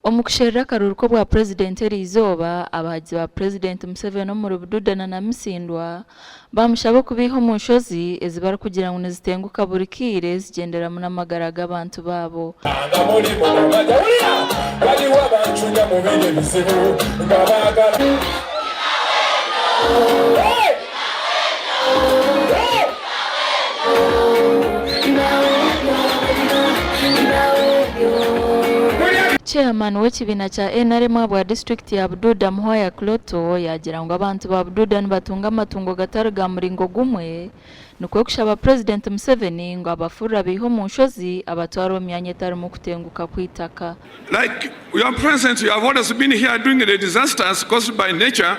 Omukusherera akaruhuko bwa Purezidenti eriizooba abahagizi ba Purezidenti Museveni omuri Bududa na Namisindwa bamushaba kubaiha omunshozi ezibarikugira ngu nizitenguka buri kiire zigenderamu n'amagara g'abantu baabo. Chairman w'ekibiina kya NRM bwa district ya Bududa Muhaya Kloto yagira ngu abantu ba Bududa nibatunga amatungo gatari ga muringo gumwe nikwe kushaba President Museveni ngo abafurira biho omunshozi abatwara emyanya etarimu kutenguka kw'itaka. Like your president, you have always been here doing the disasters caused by nature.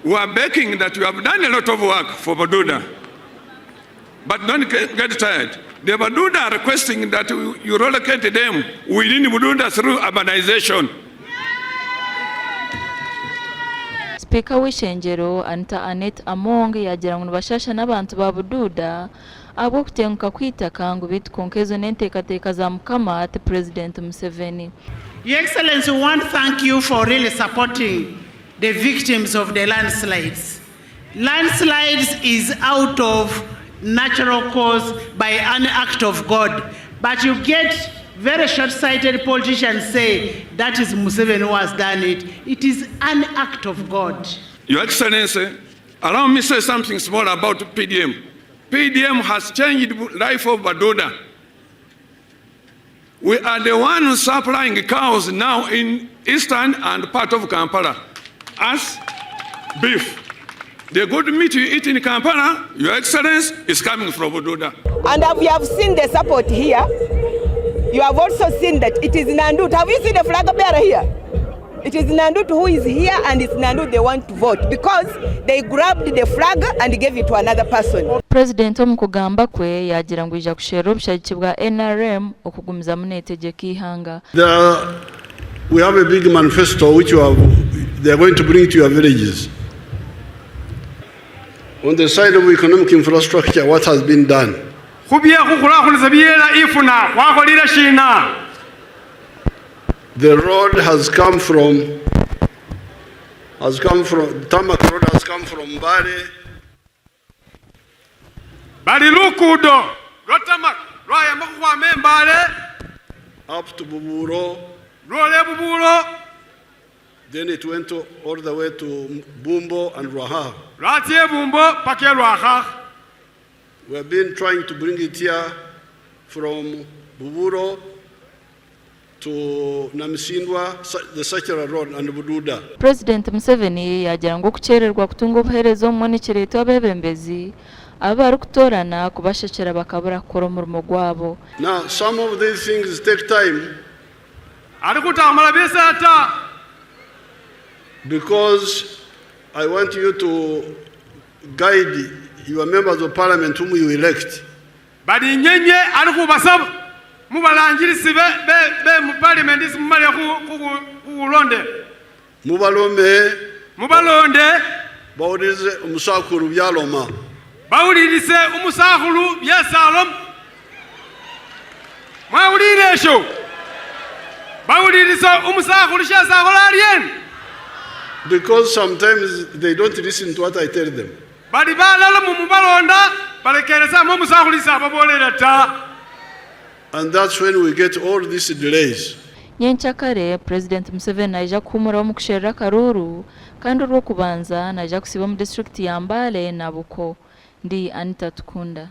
We are begging that you have done a lot of work for Bududa, but don't get tired. The Bududa are requesting that you relocate them within Bududa through urbanization. Speaker w'ishengyero Anita Anet Among yagira ngu bashasha n'abantu ba Bududa abo kutenguka kw'itaka ngu bitkonkezo n'enteekateeka za Mukama ati President Museveni. Your Excellency, we want to thank you for really supporting the victims of the landslides. Landslides is out of natural cause by an act of God, but you get very short-sighted politicians say that is Museveni who has done it. It is an act of God. Your Excellency, allow me to say something small about PDM. PDM has changed the life of Bududa. We are the ones supplying cows now in eastern and part of Kampala as beef. The good meat you eat in Kampala, Your Excellency, is coming from Bududa. And we have seen the support here. You have also seen that it is Nandut. Have you seen the flag bearer here? It is Nandut who is here, and it's Nandut they want to vote because they grabbed the flag and gave it to another person. President omukugamba kwe yagira ngu ija kushera obushaki bwa NRM okugumiza munetegeka ihanga. We have a big manifesto which they are going to bring to your villages. On the side of economic infrastructure, what has been done? The road has come from tarmac road has come from Mbarara. Up to Buburo. Then it went all the way to Bumbo and Ruaha. We have been trying to bring it here from Buburo to Namisindwa, the Sachara Road and Bududa. President Museveni yagira ngu kuchererwa kutunga obuherezo omumonekyero abebembezi abari kutorana kubashekera bakabura kukora omurimo gwabo. Now some of these things take time because I want you to guide your members of parliament whom you elect. Badi nyenye alikubasaba mubalangirisi be mu parliament simumale kulonde. Mubalonde bawulirize omusakulu byaloma. Bawulirize omusakulu byasalom. Mwawulire esho. Bawulirize omusakulu kyasakola alien. Because sometimes they don't listen to what I tell them. And that's when we get all these delays. Nyenchakare President Museveni aija kuhumura omukusherera karuru kandi olw'okubanza naija kusiba mu district ya Mbale na Buko. Ndi Anita Tukunda.